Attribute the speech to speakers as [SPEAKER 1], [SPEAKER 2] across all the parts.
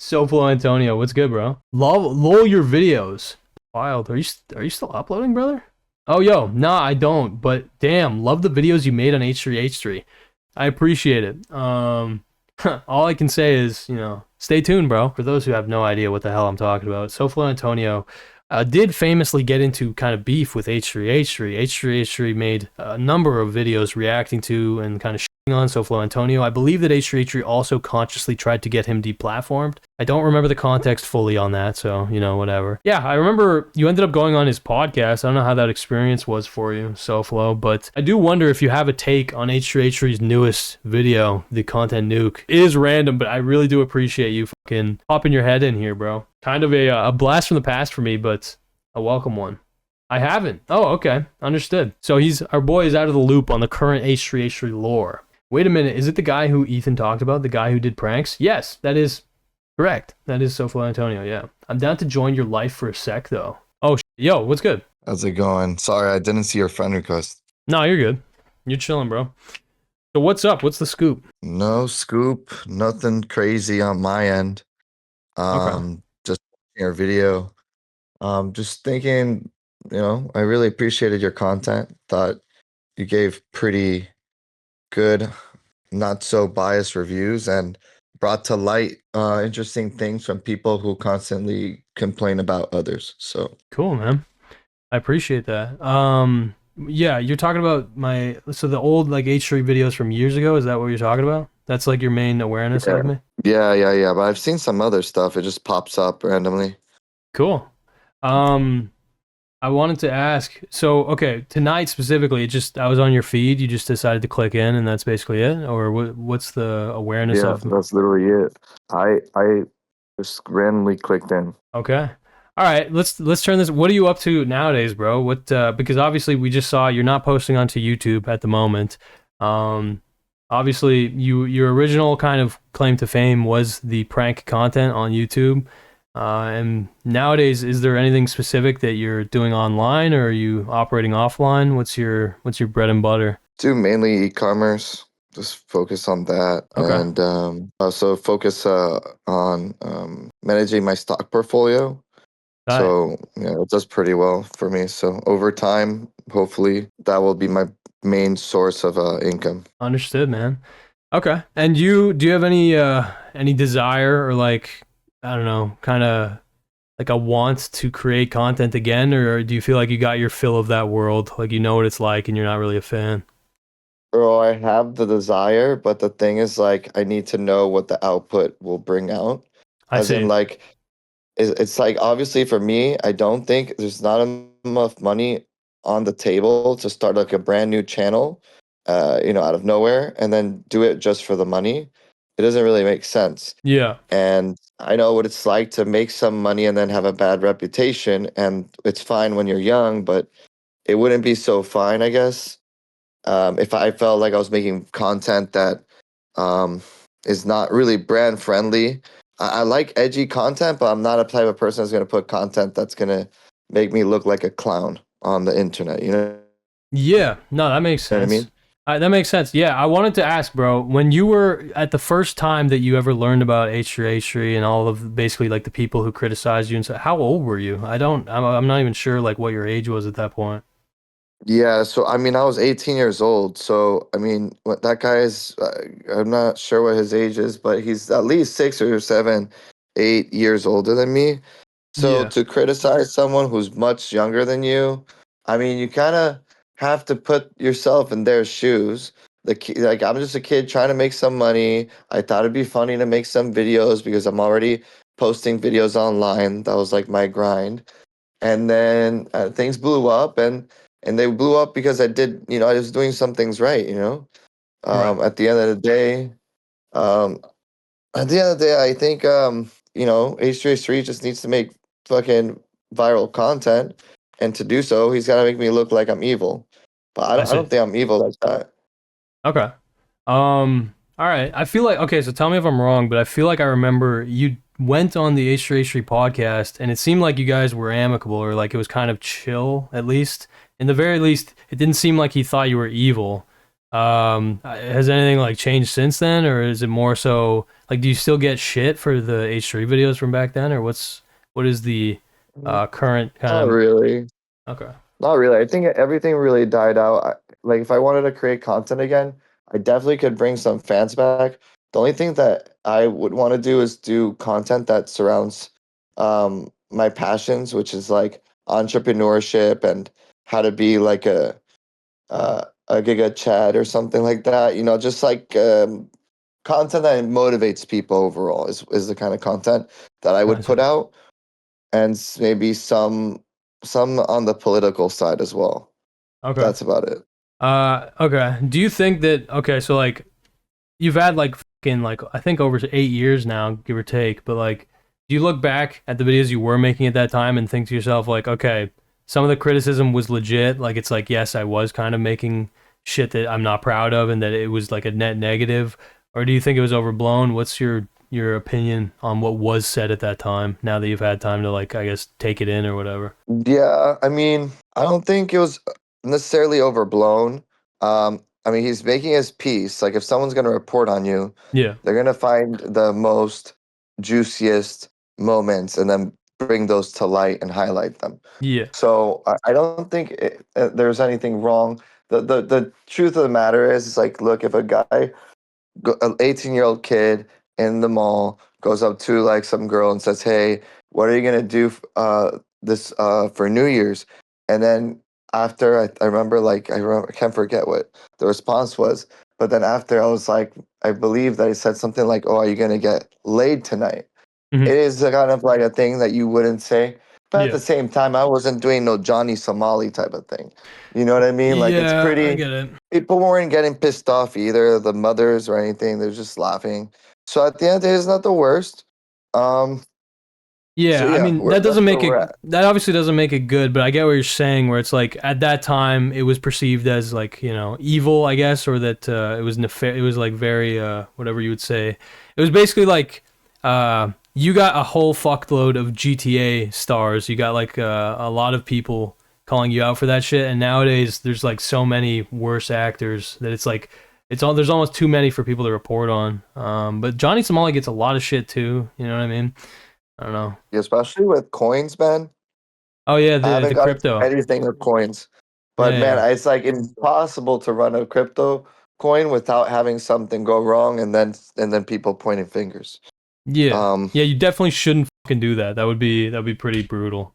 [SPEAKER 1] SoFloAntonio, what's good, bro? Lol your videos. Wild. Are you still uploading, brother? Oh, yo, nah, I don't. But damn, love the videos you made on H3H3. I appreciate it. All I can say is, stay tuned, bro. For those who have no idea what the hell I'm talking about, SoFloAntonio did famously get into kind of beef with H3H3. H3H3 made a number of videos reacting to and kind of shitting on SoFloAntonio. I believe that H3H3 also consciously tried to get him deplatformed. I don't remember the context fully on that, so, whatever. Yeah, I remember you ended up going on his podcast. I don't know how that experience was for you, SoFlo, but I do wonder if you have a take on H3H3's newest video, the Content Nuke. It is random, but I really do appreciate you fucking popping your head in here, bro. Kind of a blast from the past for me, but a welcome one. I haven't. Oh, okay. Understood. So our boy is out of the loop on the current H3H3 lore. Wait a minute. Is it the guy who Ethan talked about? The guy who did pranks? Yes, that is correct. That is SoFloAntonio, yeah. I'm down to join your life for a sec, though. Oh, yo, what's good?
[SPEAKER 2] How's it going? Sorry, I didn't see your friend request.
[SPEAKER 1] No, you're good. You're chilling, bro. So what's up? What's the scoop?
[SPEAKER 2] No scoop. Nothing crazy on my end.
[SPEAKER 1] Okay.
[SPEAKER 2] Just your video. Just thinking, I really appreciated your content. Thought you gave pretty good, not so biased reviews and brought to light interesting things from people who constantly complain about others. So
[SPEAKER 1] Cool, man. I appreciate that. Yeah, you're talking about the old like H3 videos from years ago. Is that what you're talking about? That's like your main awareness
[SPEAKER 2] yeah,
[SPEAKER 1] of me?
[SPEAKER 2] yeah. But I've seen some other stuff. It just pops up randomly.
[SPEAKER 1] Cool. Um, I wanted to ask, so okay, tonight specifically, I was on your feed, you just decided to click in and that's basically it? Or what's the awareness
[SPEAKER 2] Yeah,
[SPEAKER 1] of?
[SPEAKER 2] that's literally it. I just randomly clicked in.
[SPEAKER 1] Okay. All right, let's turn this. What are you up to nowadays, bro? Because obviously we just saw you're not posting onto YouTube at the moment. Obviously your original kind of claim to fame was the prank content on YouTube. And nowadays, is there anything specific that you're doing online, or are you operating offline? What's your bread and butter?
[SPEAKER 2] Do mainly e-commerce. Just focus on that,
[SPEAKER 1] Okay.
[SPEAKER 2] and also focus on managing my stock portfolio.
[SPEAKER 1] Got
[SPEAKER 2] So it does pretty well for me. So over time, hopefully, that will be my main source of income.
[SPEAKER 1] Understood, man. Okay. And do you have any desire or like, I don't know, kind of like a want to create content again, or do you feel like you got your fill of that world, like you know what it's like and you're not really a fan?
[SPEAKER 2] Bro, I have the desire, but the thing is, like, I need to know what the output will bring out.
[SPEAKER 1] I
[SPEAKER 2] As in,
[SPEAKER 1] see.
[SPEAKER 2] like, it's like obviously for me, I don't think there's not enough money on the table to start like a brand new channel, out of nowhere and then do it just for the money. It doesn't really make sense.
[SPEAKER 1] Yeah.
[SPEAKER 2] And I know what it's like to make some money and then have a bad reputation. And it's fine when you're young, but it wouldn't be so fine, I guess, if I felt like I was making content that um, is not really brand friendly. I like edgy content, but I'm not a type of person that's going to put content that's going to make me look like a clown on the internet. You know
[SPEAKER 1] Yeah, no, that makes
[SPEAKER 2] what I
[SPEAKER 1] sense.
[SPEAKER 2] mean?
[SPEAKER 1] That makes sense. Yeah, I wanted to ask, bro, when you were at the first time that you ever learned about H3H3 and all of basically like the people who criticized you and so, how old were you? I'm not even sure like what your age was at that point.
[SPEAKER 2] Yeah, so I mean, I was 18 years old. So I mean, what that guy is, I'm not sure what his age is, but he's at least 6 or 7, 8 years older than me. So
[SPEAKER 1] Yeah,
[SPEAKER 2] to criticize someone who's much younger than you, I mean, you kind of have to put yourself in their shoes. Like I'm just a kid trying to make some money. I thought it'd be funny to make some videos because I'm already posting videos online. That was like my grind. And then things blew up, and they blew up because I was doing some things right.
[SPEAKER 1] right.
[SPEAKER 2] At the end of the day, um, I think H3H3 just needs to make fucking viral content, and to do so, he's got to make me look like I'm evil. But I
[SPEAKER 1] I
[SPEAKER 2] don't. I
[SPEAKER 1] see.
[SPEAKER 2] don't think I'm evil like that.
[SPEAKER 1] Okay. All right. I feel like okay, so tell me if I'm wrong, but I feel like I remember you went on the H3H3 podcast and it seemed like you guys were amicable or like it was kind of chill at least. In the very least, it didn't seem like he thought you were evil. Has anything like changed since then or is it more so Like, do you still get shit for the H3 videos from back then, or what is the current
[SPEAKER 2] Not
[SPEAKER 1] kind
[SPEAKER 2] really.
[SPEAKER 1] of okay?
[SPEAKER 2] Not really. I think everything really died out. Like if I wanted to create content again, I definitely could bring some fans back. The only thing that I would want to do is do content that surrounds my passions, which is like entrepreneurship and how to be like a giga chad or something like that. You know, just like content that motivates people overall is the kind of content that I would put
[SPEAKER 1] Gotcha.
[SPEAKER 2] out, and maybe some on the political side as well.
[SPEAKER 1] Okay.
[SPEAKER 2] That's about it.
[SPEAKER 1] Okay. Do you think that okay? So like, you've had like fucking like I think over 8 years now, give or take. But like, do you look back at the videos you were making at that time and think to yourself like, okay, some of the criticism was legit. Like it's like yes, I was kind of making shit that I'm not proud of, and that it was like a net negative. Or do you think it was overblown? What's your opinion on what was said at that time? Now that you've had time to like, I guess, take it in or whatever.
[SPEAKER 2] Yeah, I mean, I don't think it was necessarily overblown. I mean, he's making his piece. Like, if someone's going to report on you,
[SPEAKER 1] Yeah.
[SPEAKER 2] they're going to find the most juiciest moments and then bring those to light and highlight them.
[SPEAKER 1] Yeah.
[SPEAKER 2] So I don't think there's anything wrong. The truth of the matter is like, look, if a guy an 18-year-old kid in the mall goes up to like some girl and says, "Hey, what are you gonna do this for New Year's?" And then after I remember I can't forget what the response was, but then after I was like, I believe that he said something like, "Oh, are you gonna get laid tonight?"
[SPEAKER 1] Hmm.
[SPEAKER 2] It is a kind of like a thing that you wouldn't say, but at the
[SPEAKER 1] Yeah.
[SPEAKER 2] same time, I wasn't doing no Johnny Somali type of thing. You know what I mean? Like it's
[SPEAKER 1] Yeah, I
[SPEAKER 2] pretty.
[SPEAKER 1] get it.
[SPEAKER 2] People weren't getting pissed off either, the mothers or anything. They're just laughing. So at the end of the day, it's not the worst. Um. So
[SPEAKER 1] Yeah, I
[SPEAKER 2] yeah,
[SPEAKER 1] mean that
[SPEAKER 2] that's
[SPEAKER 1] doesn't
[SPEAKER 2] where
[SPEAKER 1] make
[SPEAKER 2] we're
[SPEAKER 1] it.
[SPEAKER 2] at.
[SPEAKER 1] That obviously doesn't make it good, but I get what you're saying. Where it's like at that time it was perceived as like evil, I guess, or that it was It was like very whatever you would say. It was basically like you got a whole fuckload of GTA stars. You got like a lot of people calling you out for that shit, and nowadays there's like so many worse actors that it's like there's almost too many for people to report on. But Johnny Somali gets a lot of shit too. You know what I mean? I don't know.
[SPEAKER 2] Especially with coins, man.
[SPEAKER 1] Oh yeah,
[SPEAKER 2] I
[SPEAKER 1] the
[SPEAKER 2] haven't got into
[SPEAKER 1] crypto.
[SPEAKER 2] anything with coins, but
[SPEAKER 1] Yeah,
[SPEAKER 2] man,
[SPEAKER 1] yeah,
[SPEAKER 2] it's like impossible to run a crypto coin without having something go wrong, and then people pointing fingers.
[SPEAKER 1] yeah,
[SPEAKER 2] Um.
[SPEAKER 1] yeah. You definitely shouldn't fucking do that. That would be pretty brutal.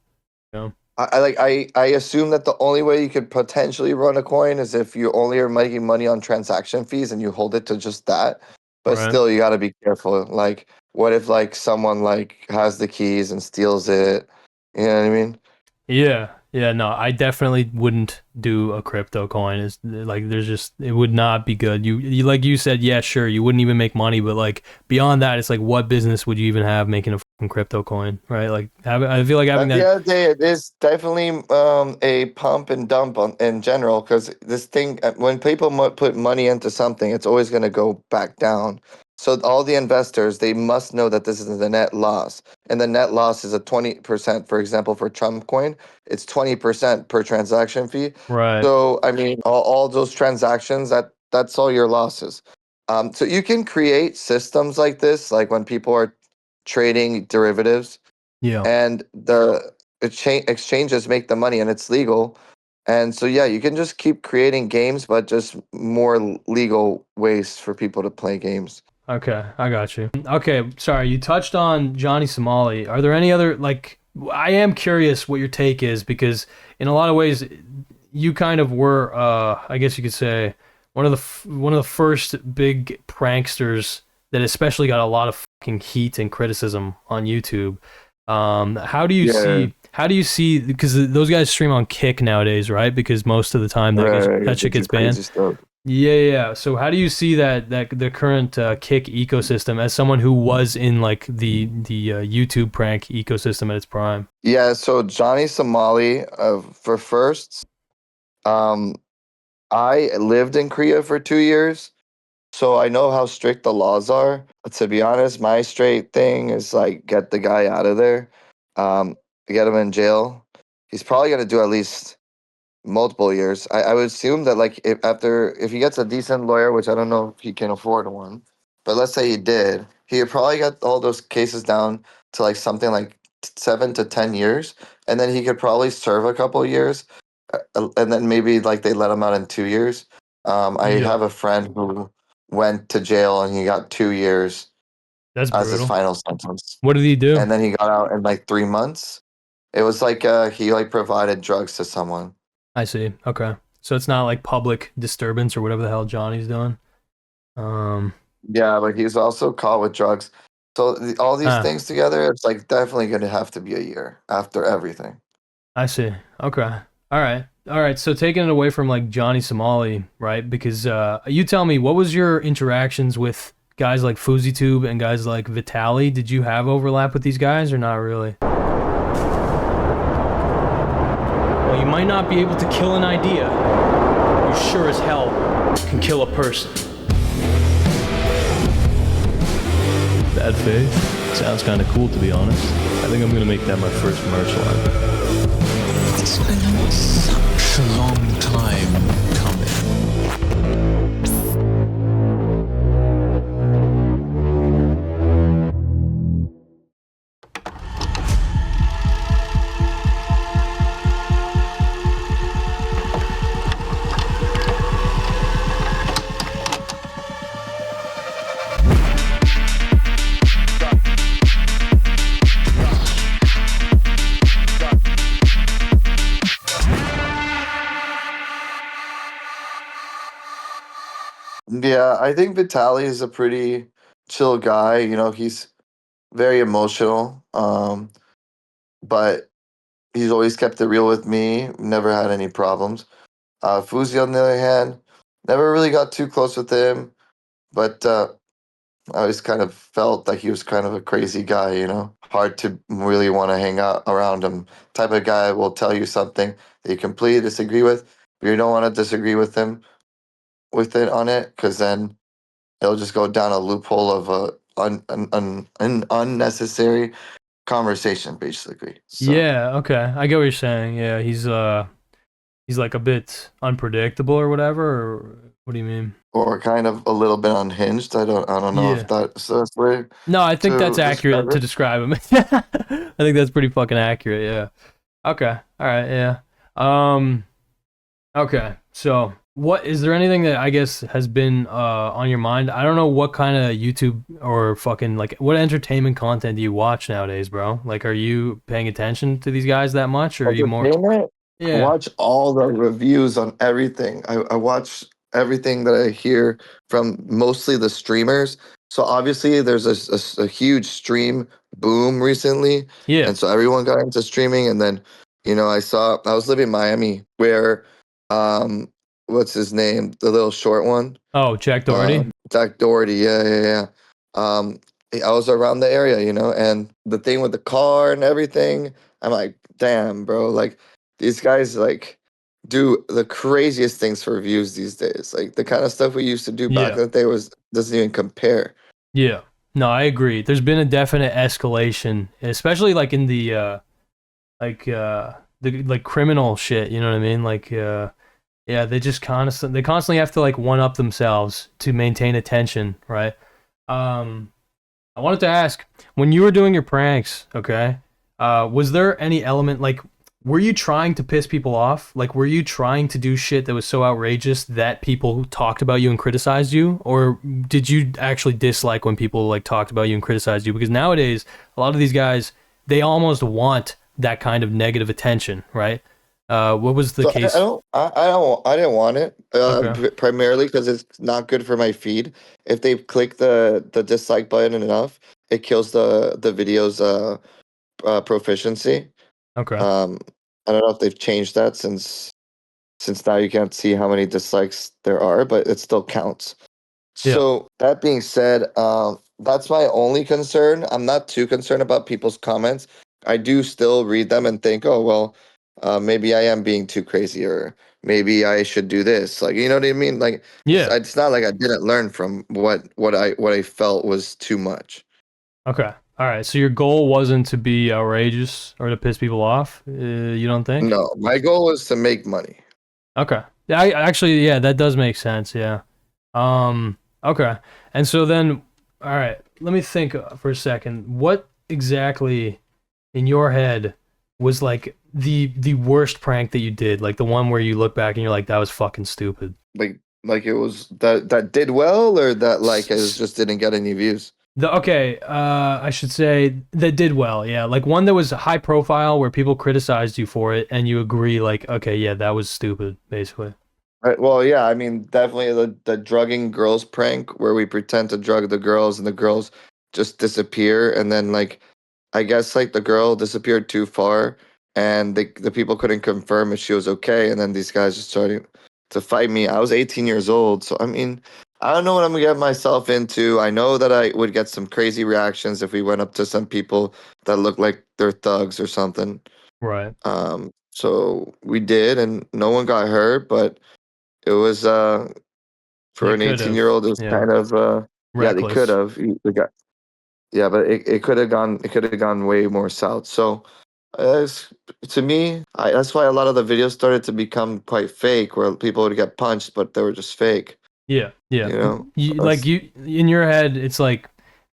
[SPEAKER 1] You know?
[SPEAKER 2] I assume that the only way you could potentially run a coin is if you only are making money on transaction fees and you hold it to just that. But
[SPEAKER 1] Right.
[SPEAKER 2] still, you got to be careful. Like, what if like someone like has the keys and steals it? You know what I mean?
[SPEAKER 1] Yeah, yeah. No, I definitely wouldn't do a crypto coin. Is like there's just it would not be good. You like you said, yeah, sure, you wouldn't even make money, but like beyond that, it's like what business would you even have making a fucking crypto coin, right? Like I feel like having
[SPEAKER 2] At the
[SPEAKER 1] that.
[SPEAKER 2] end of the day, it is definitely a pump and dump in general because this thing, when people put money into something, it's always going to go back down. So all the investors, they must know that this is the net loss. And the net loss is a 20%, for example, for Trump coin, it's 20% per transaction fee.
[SPEAKER 1] Right.
[SPEAKER 2] So, I mean, all those transactions, that's all your losses. So you can create systems like this, like when people are trading derivatives
[SPEAKER 1] Yeah.
[SPEAKER 2] and the exchanges make the money and it's legal. And so yeah, you can just keep creating games, but just more legal ways for people to play games.
[SPEAKER 1] Okay, I got you. Okay, sorry, you touched on Johnny Somali. Are there any other like I am curious what your take is because in a lot of ways you kind of were I guess you could say one of the first big pranksters that especially got a lot of fucking heat and criticism on YouTube.
[SPEAKER 2] Yeah,
[SPEAKER 1] How do you see because those guys stream on Kick nowadays, right? Because most of the time
[SPEAKER 2] right.
[SPEAKER 1] that shit
[SPEAKER 2] They do
[SPEAKER 1] gets banned.
[SPEAKER 2] crazy stuff.
[SPEAKER 1] Yeah, yeah. Yeah. So how do you see that the current Kick ecosystem as someone who was in like the YouTube prank ecosystem at its prime?
[SPEAKER 2] Yeah, so Johnny Somali, for firsts, um, I lived in Korea for 2 years, so I know how strict the laws are. To be honest, my straight thing is like get the guy out of there, um, get him in jail. He's probably gonna do at least multiple years. I would assume that like if he gets a decent lawyer, which I don't know if he can afford one, but let's say he did, he could probably get all those cases down to like something like 7 to 10 years, and then he could probably serve a couple years, and then maybe like they let him out in 2 years. I
[SPEAKER 1] Yeah,
[SPEAKER 2] have a friend who went to jail and he got 2 years
[SPEAKER 1] that's
[SPEAKER 2] as his
[SPEAKER 1] brutal.
[SPEAKER 2] final sentence,
[SPEAKER 1] What did he do?
[SPEAKER 2] and then he got out in like 3 months. It was like he like provided drugs to someone.
[SPEAKER 1] I see. Okay. So it's not like public disturbance or whatever the hell Johnny's doing. Um,
[SPEAKER 2] Yeah, but he's also caught with drugs. So all these
[SPEAKER 1] ah,
[SPEAKER 2] things together, it's like definitely going to have to be a year after everything.
[SPEAKER 1] I see. Okay. All right. All right. So taking it away from like Johnny Somali, right? Because you tell me, what was your interactions with guys like FouseyTube and guys like Vitali? Did you have overlap with these guys or not really? Well, you might not be able to kill an idea. You sure as hell can kill a person. Bad faith? Sounds kind of cool, to be honest. I think I'm gonna make that my first merch line.
[SPEAKER 3] It's been such a long time coming.
[SPEAKER 2] Yeah, I think Vitaly is a pretty chill guy. He's very emotional, but he's always kept it real with me. Never had any problems. Fuzi, on the other hand, never really got too close with him, but I always kind of felt like he was kind of a crazy guy. Hard to really want to hang out around him. Type of guy will tell you something that you completely disagree with, but you don't want to disagree with him with it on it, because then it'll just go down a loophole of an unnecessary conversation, basically. So,
[SPEAKER 1] Yeah, okay. I get what you're saying. Yeah, he's like a bit unpredictable or whatever, or what do you mean?
[SPEAKER 2] or kind of a little bit unhinged. I don't know if
[SPEAKER 1] Yeah.
[SPEAKER 2] that's the best way
[SPEAKER 1] No, I think that's
[SPEAKER 2] to describe
[SPEAKER 1] accurate to
[SPEAKER 2] it.
[SPEAKER 1] describe him. I think that's pretty fucking accurate, yeah. Okay. All right, yeah. Um okay. So, what is there anything that I guess has been on your mind? I don't know what kind of YouTube or fucking like what entertainment content do you watch nowadays, bro? Like are you paying attention to these guys that much or are you more
[SPEAKER 2] Entertainment. I
[SPEAKER 1] Yeah.
[SPEAKER 2] watch all the reviews on everything. I watch everything that I hear from mostly the streamers. So obviously, there's a huge stream boom recently,
[SPEAKER 1] Yeah.
[SPEAKER 2] and so everyone got into streaming. And then, I was living in Miami, where, um, what's his name, the little short one,
[SPEAKER 1] Oh, Jack Doherty?
[SPEAKER 2] Zach Doherty. Yeah, yeah, yeah. Um, I was around the area, and the thing with the car and everything. I'm like, damn, bro, like these guys like do the craziest things for views these days. Like the kind of stuff we used to do back in
[SPEAKER 1] Yeah.
[SPEAKER 2] the day was doesn't even compare.
[SPEAKER 1] Yeah. No, I agree. There's been a definite escalation, especially like in the like criminal shit, you know what I mean? Like yeah, they constantly have to like one up themselves to maintain attention, right? Um I wanted to ask, when you were doing your pranks, okay? Was there any element like were you trying to piss people off? Like were you trying to do shit that was so outrageous that people talked about you and criticized you? Or did you actually dislike when people like talked about you and criticized you? Because nowadays, a lot of these guys, they almost want that kind of negative attention, right? What was the
[SPEAKER 2] So I
[SPEAKER 1] case?
[SPEAKER 2] don't, I didn't want it,
[SPEAKER 1] Okay.
[SPEAKER 2] primarily because it's not good for my feed. If they click the dislike button enough, it kills the video's proficiency.
[SPEAKER 1] Okay.
[SPEAKER 2] Um, I don't know if they've changed that since now you can't see how many dislikes there are, but it still counts.
[SPEAKER 1] Yeah.
[SPEAKER 2] So that being said, that's my only concern. I'm not too concerned about people's comments. I do still read them and think, oh well, maybe I am being too crazy, or maybe I should do this. Like, you know what I mean? Like,
[SPEAKER 1] Yeah.
[SPEAKER 2] it's not like I didn't learn from what I felt was too much.
[SPEAKER 1] Okay. All right. So your goal wasn't to be outrageous or to piss people off. You don't think?
[SPEAKER 2] No, my goal was to make money.
[SPEAKER 1] Okay. Yeah. I actually, yeah, that does make sense. Yeah. Okay. And so then, all right, let me think for a second. What exactly in your head was like the worst prank that you did? Like the one where you look back and you're like, that was fucking stupid.
[SPEAKER 2] Like it was that did well, or that like it
[SPEAKER 1] S-
[SPEAKER 2] just didn't get any views.
[SPEAKER 1] I should say that did well. Yeah, like one that was high profile where people criticized you for it, and you agree, like, okay, yeah, that was stupid, basically.
[SPEAKER 2] Right. Well, yeah, I mean, definitely the drugging girls prank where we pretend to drug the girls and the girls just disappear, and then like I guess like the girl disappeared too far, and the people couldn't confirm if she was okay, and then these guys just started to fight me. I was 18 years old, so I mean, I don't know what I'm gonna get myself into. I know that I would get some crazy reactions if we went up to some people that looked like they're thugs or something.
[SPEAKER 1] Right.
[SPEAKER 2] So we did, and no one got hurt, but it was for
[SPEAKER 1] They
[SPEAKER 2] an
[SPEAKER 1] could
[SPEAKER 2] 18-year
[SPEAKER 1] have.
[SPEAKER 2] old, it was
[SPEAKER 1] Yeah.
[SPEAKER 2] kind of yeah, they could
[SPEAKER 1] Reckless.
[SPEAKER 2] have. They got yeah, but it could have gone way more south. So it's, to me, that's why a lot of the videos started to become quite fake, where people would get punched, but they were just fake.
[SPEAKER 1] Yeah, yeah.
[SPEAKER 2] You know,
[SPEAKER 1] You like
[SPEAKER 2] that's
[SPEAKER 1] you in your head, it's like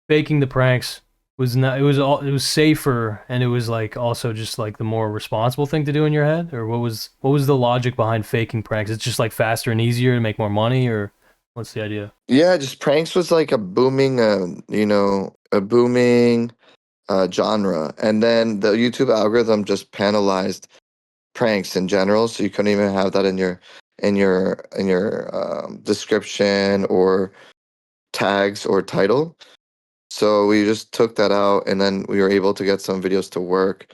[SPEAKER 1] faking the pranks was not. It was safer, and it was like also just like the more responsible thing to do in your head. Or what was the logic behind faking pranks? It's just like faster and easier to make more money, or what's the idea?
[SPEAKER 2] yeah, just pranks was like a booming, a booming genre, and then the YouTube algorithm just penalized pranks in general, so you couldn't even have that in your description or tags or title. So we just took that out, and then we were able to get some videos to work.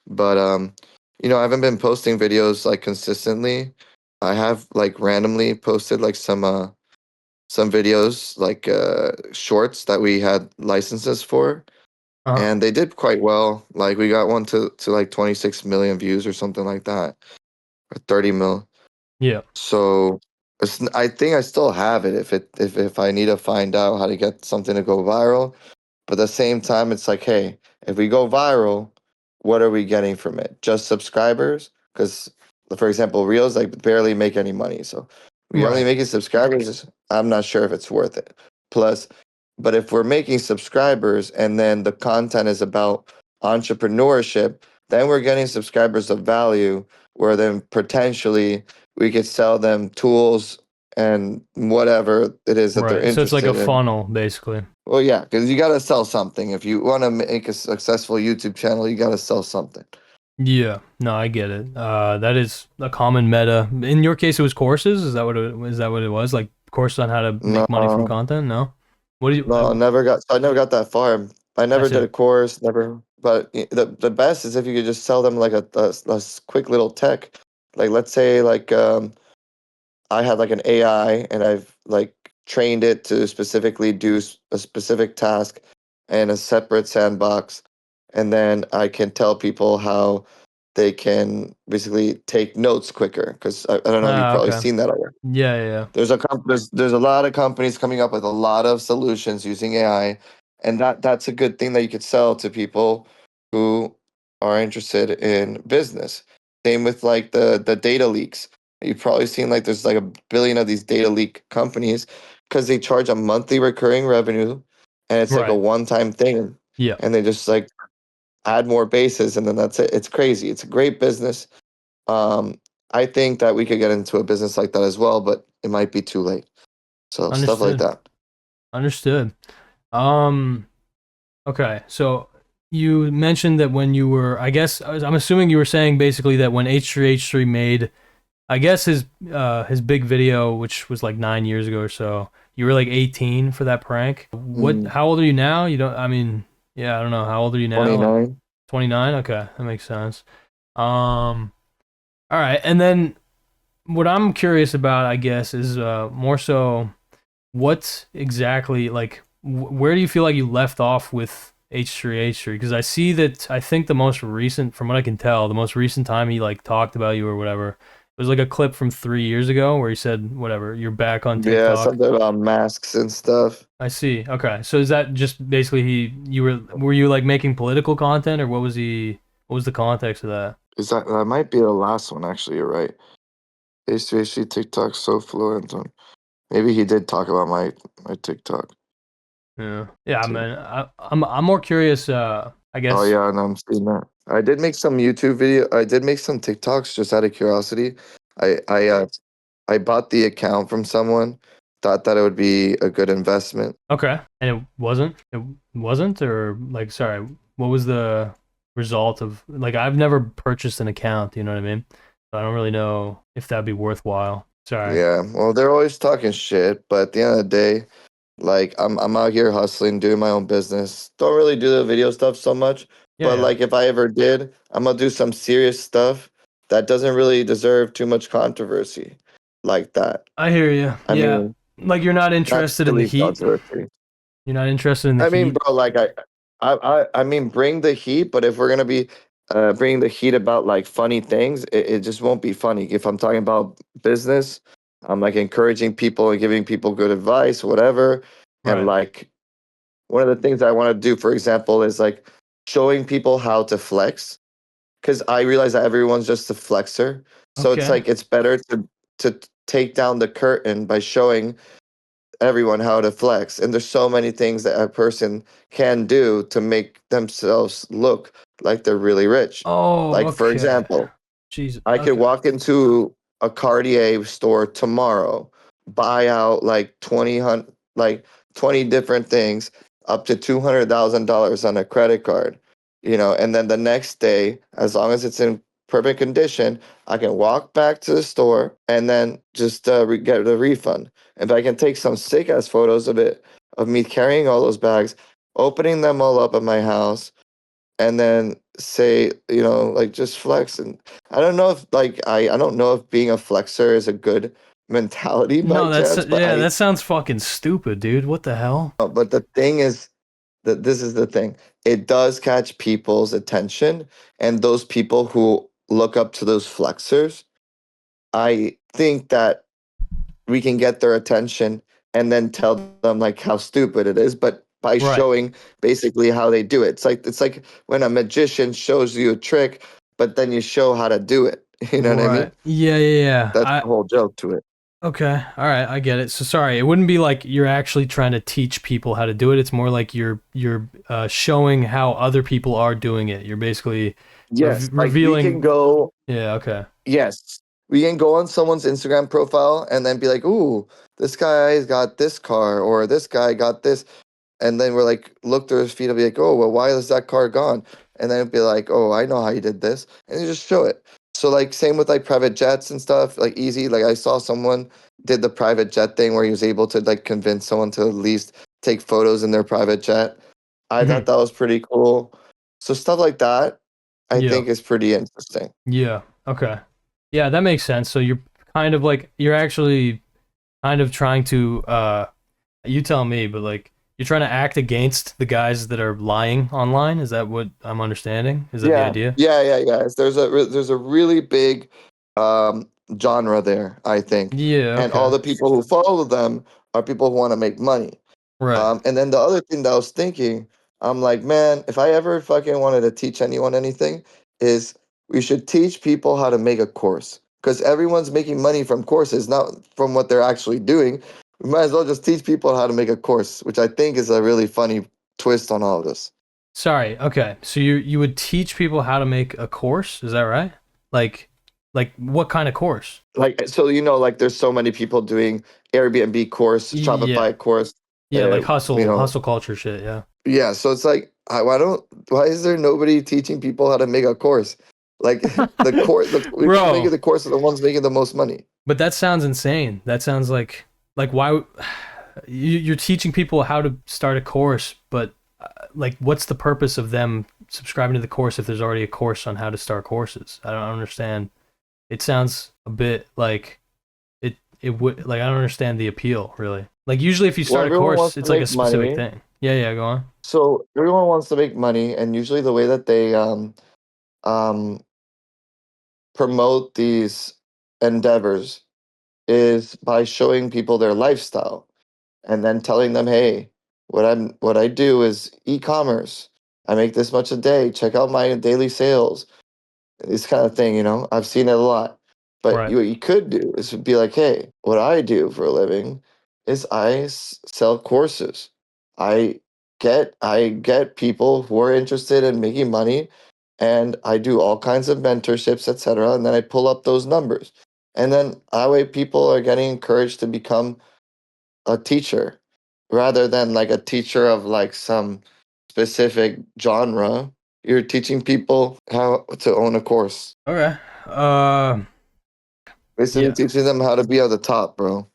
[SPEAKER 2] But I haven't been posting videos like consistently. I have like randomly posted like some videos like shorts that we had licenses for,
[SPEAKER 1] Uh,
[SPEAKER 2] and they did quite well. Like we got one to like 26 million views or something like that, or 30 mil.
[SPEAKER 1] yeah.
[SPEAKER 2] So I think I still have it if I need to find out how to get something to go viral. But at the same time, it's like, hey, if we go viral, what are we getting from it? Just subscribers? Because, for example, Reels like barely make any money. So we only
[SPEAKER 1] Right.
[SPEAKER 2] making subscribers. I'm not sure if it's worth it. Plus, but if we're making subscribers and then the content is about entrepreneurship, then we're getting subscribers of value where then potentially we could sell them tools and whatever it is that they're
[SPEAKER 1] Right. So it's like a
[SPEAKER 2] interested in.
[SPEAKER 1] funnel, basically.
[SPEAKER 2] Well, yeah, because you got to sell something. If you want to make a successful YouTube channel, you got to sell something.
[SPEAKER 1] Yeah. No, I get it. That is a common meta. In your case, it was courses. Is that what it was? Like courses on how to make money from
[SPEAKER 2] No,
[SPEAKER 1] content? No. What do you?
[SPEAKER 2] no, I never got that far. I
[SPEAKER 1] I
[SPEAKER 2] never did
[SPEAKER 1] see.
[SPEAKER 2] a course, never. But the best is if you could just sell them like a quick little tech. Like let's say like I had like an AI and I've like trained it to specifically do a specific task in a separate sandbox. And then I can tell people how they can basically take notes quicker. Because I don't know if you've
[SPEAKER 1] Ah,
[SPEAKER 2] probably
[SPEAKER 1] okay.
[SPEAKER 2] seen that already.
[SPEAKER 1] Yeah, yeah, yeah.
[SPEAKER 2] There's a lot of companies coming up with a lot of solutions using AI, and that's a good thing that you could sell to people who are interested in business. Same with like the data leaks. You've probably seen like there's like a billion of these data leak companies because they charge a monthly recurring revenue, and it's like a
[SPEAKER 1] Right.
[SPEAKER 2] one-time thing,
[SPEAKER 1] Yeah.
[SPEAKER 2] and they just like add more bases, and then that's it. It's crazy. It's a great business. Um, I think that we could get into a business like that as well, but it might be too late. So stuff like
[SPEAKER 1] Understood.
[SPEAKER 2] that.
[SPEAKER 1] Understood. Um. Okay. So you mentioned that when you were, I guess, I'm assuming you were saying basically that when H3H3 made, I guess his big video, which was like 9 years ago or so, you were like 18 for that prank. What?
[SPEAKER 2] Mm,
[SPEAKER 1] How old are you now? You don't. I mean, yeah, I don't know. How old are you now? Like
[SPEAKER 2] 29.
[SPEAKER 1] 29. Okay, that makes sense. Um. All right. And then what I'm curious about, I guess, is more so what exactly like where do you feel like you left off with H3H3? Because I see that I think the most recent, from what I can tell, the most recent time he like talked about you or whatever, it was like a clip from 3 years ago where he said whatever, you're back on
[SPEAKER 2] Yeah,
[SPEAKER 1] TikTok.
[SPEAKER 2] something about masks and stuff.
[SPEAKER 1] I see. Okay, so is that just basically you were you like making political content or what was he? What was the context of that?
[SPEAKER 2] Is that might be the last one actually, you're right. H3H3 TikTok SoFloAntonio. Maybe he did talk about my TikTok.
[SPEAKER 1] Yeah, man. I'm more curious. I
[SPEAKER 2] Oh
[SPEAKER 1] guess.
[SPEAKER 2] yeah, and I'm seeing that. I did make some YouTube video. I did make some TikToks just out of curiosity. I bought the account from someone. Thought that it would be a good investment.
[SPEAKER 1] Okay, and it wasn't. It wasn't, or like, sorry, what was the result of like? I've never purchased an account. You know what I mean? So I don't really know if that'd be worthwhile. Sorry.
[SPEAKER 2] Yeah, well, they're always talking shit, but at the end of the day, like I'm out here hustling, doing my own business. Don't really do the video stuff so much,
[SPEAKER 1] Yeah,
[SPEAKER 2] but
[SPEAKER 1] yeah.
[SPEAKER 2] like if I ever did, I'm gonna do some serious stuff that doesn't really deserve too much controversy like that.
[SPEAKER 1] I hear you.
[SPEAKER 2] I
[SPEAKER 1] Yeah,
[SPEAKER 2] mean,
[SPEAKER 1] like you're not
[SPEAKER 2] not
[SPEAKER 1] interested in the
[SPEAKER 2] silly
[SPEAKER 1] heat.
[SPEAKER 2] controversy.
[SPEAKER 1] You're not interested in the
[SPEAKER 2] I mean,
[SPEAKER 1] heat.
[SPEAKER 2] bro, like I mean, bring the heat, but if we're gonna be bringing the heat about like funny things, it just won't be funny. If I'm talking about business, I'm like encouraging people and giving people good advice, whatever. And
[SPEAKER 1] Right.
[SPEAKER 2] like one of the things I want to do, for example, is like showing people how to flex. Because I realize that everyone's just a flexer. So it's
[SPEAKER 1] Okay.
[SPEAKER 2] like it's better to take down the curtain by showing everyone how to flex. And there's so many things that a person can do to make themselves look like they're really rich.
[SPEAKER 1] Oh,
[SPEAKER 2] Like, for
[SPEAKER 1] okay.
[SPEAKER 2] example,
[SPEAKER 1] Jesus.
[SPEAKER 2] I could
[SPEAKER 1] Okay.
[SPEAKER 2] walk into a Cartier store tomorrow, buy out like 20 different things, up to $200,000 on a credit card, and then the next day, as long as it's in perfect condition, I can walk back to the store and then just get the refund. If I can take some sick ass photos of it, of me carrying all those bags, opening them all up at my house, and then say, like just flex. And I don't know if like I don't know if being a flexer is a good mentality by
[SPEAKER 1] No, that's
[SPEAKER 2] chance, but
[SPEAKER 1] yeah. That sounds fucking stupid, dude. What the hell?
[SPEAKER 2] but the thing is that this is the thing. It does catch people's attention, and those people who look up to those flexers, I think that we can get their attention and then tell them like how stupid it is, but by
[SPEAKER 1] Right.
[SPEAKER 2] showing basically how they do it. It's like when a magician shows you a trick, but then you show how to do it. You know what I mean?
[SPEAKER 1] Right. Yeah, yeah, yeah.
[SPEAKER 2] That's the whole joke to it.
[SPEAKER 1] Okay. All right, I get it. So sorry, it wouldn't be like you're actually trying to teach people how to do it. It's more like you're showing how other people are doing it. You're basically
[SPEAKER 2] Yes, like we can
[SPEAKER 1] revealing.
[SPEAKER 2] go.
[SPEAKER 1] Yeah. Okay.
[SPEAKER 2] Yes, we can go on someone's Instagram profile and then be like, "Ooh, this guy's got this car, or this guy got this." And then we're like, look through his feed and be like, oh, well, why is that car gone? And then it'd be like, oh, I know how you did this. And you just show it. So like same with like private jets and stuff, like easy. Like I saw someone did the private jet thing where he was able to like convince someone to at least take photos in their private jet. I thought
[SPEAKER 1] Hmm.
[SPEAKER 2] that was pretty cool. So stuff like that, I
[SPEAKER 1] Yeah.
[SPEAKER 2] think is pretty interesting.
[SPEAKER 1] Yeah. Okay. Yeah, that makes sense. So you're kind of like you're actually kind of trying to you tell me, but like you're trying to act against the guys that are lying online. Is that what I'm understanding? Is that the
[SPEAKER 2] Yeah,
[SPEAKER 1] idea?
[SPEAKER 2] yeah, yeah, yeah. There's a really big genre there, I think,
[SPEAKER 1] Yeah.
[SPEAKER 2] and all
[SPEAKER 1] Okay.
[SPEAKER 2] the people who follow them are people who want to make money.
[SPEAKER 1] Right.
[SPEAKER 2] And then the other thing that I was thinking, I'm like, man, if I ever fucking wanted to teach anyone anything, is we should teach people how to make a course because everyone's making money from courses, not from what they're actually doing. We might as well just teach people how to make a course, which I think is a really funny twist on all of this.
[SPEAKER 1] Sorry. Okay. So you would teach people how to make a course? Is that right? Like like what kind of course?
[SPEAKER 2] Like so, like there's so many people doing Airbnb course,
[SPEAKER 1] Yeah.
[SPEAKER 2] Shopify course,
[SPEAKER 1] Yeah, like
[SPEAKER 2] uh,
[SPEAKER 1] hustle culture shit, yeah.
[SPEAKER 2] yeah. So it's like, why is there nobody teaching people how to make a course? Like the people making
[SPEAKER 1] Bro,
[SPEAKER 2] the course are the ones making the most money.
[SPEAKER 1] but that sounds insane. That sounds like why you're teaching people how to start a course, but like what's the purpose of them subscribing to the course if there's already a course on how to start courses? I don't understand. It sounds a bit like it would like I don't understand the appeal really. Like usually if you
[SPEAKER 2] Well,
[SPEAKER 1] start a
[SPEAKER 2] everyone
[SPEAKER 1] course,
[SPEAKER 2] wants to
[SPEAKER 1] it's like a
[SPEAKER 2] make
[SPEAKER 1] specific
[SPEAKER 2] money,
[SPEAKER 1] thing. Yeah, yeah, go on.
[SPEAKER 2] so everyone wants to make money, and usually the way that they um promote these endeavors is by showing people their lifestyle and then telling them, hey, what I do is e-commerce. I make this much a day. Check out my daily sales. This kind of thing, I've seen it a lot. But
[SPEAKER 1] Right.
[SPEAKER 2] what you could do is be like, hey, what I do for a living is I sell courses. I get people who are interested in making money, and I do all kinds of mentorships, etc. And then I pull up those numbers, and then that way people are getting encouraged to become a teacher rather than like a teacher of like some specific genre. You're teaching people how to own a course.
[SPEAKER 1] Okay.
[SPEAKER 2] Basically
[SPEAKER 1] Yeah.
[SPEAKER 2] teaching them how to be at the top, bro.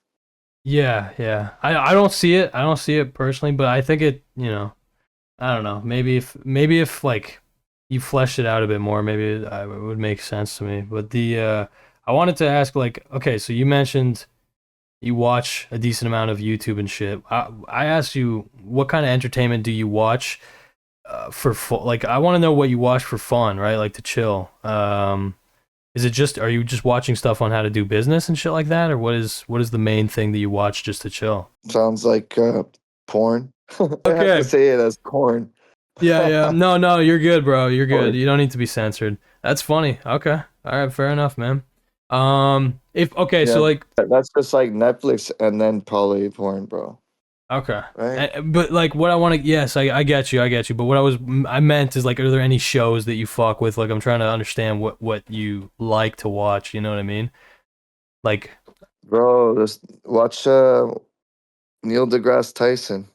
[SPEAKER 1] Yeah. I don't see it. I don't see it personally, but I think it, I don't know. Maybe if like you fleshed it out a bit more, maybe it would make sense to me. But I wanted to ask, like, okay, so you mentioned you watch a decent amount of YouTube and shit. I asked you, what kind of entertainment do you watch for fun? Like, I want to know what you watch for fun, right? Like to chill. Are you just watching stuff on how to do business and shit like that, or what is the main thing that you watch just to chill?
[SPEAKER 2] Sounds like porn. I have to
[SPEAKER 1] Okay.
[SPEAKER 2] say it as corn.
[SPEAKER 1] Yeah. No, you're good, bro. You're good.
[SPEAKER 2] Porn.
[SPEAKER 1] You don't need to be censored. That's funny. Okay. All right, fair enough, man. If okay,
[SPEAKER 2] Yeah,
[SPEAKER 1] so like
[SPEAKER 2] that's just like Netflix and then probably porn, bro.
[SPEAKER 1] okay.
[SPEAKER 2] Right?
[SPEAKER 1] But like what I want to yes, I get you. I get you. But what I meant is like are there any shows that you fuck with? Like I'm trying to understand what you like to watch, you know what I mean? Like
[SPEAKER 2] Bro, just watch Neil deGrasse Tyson.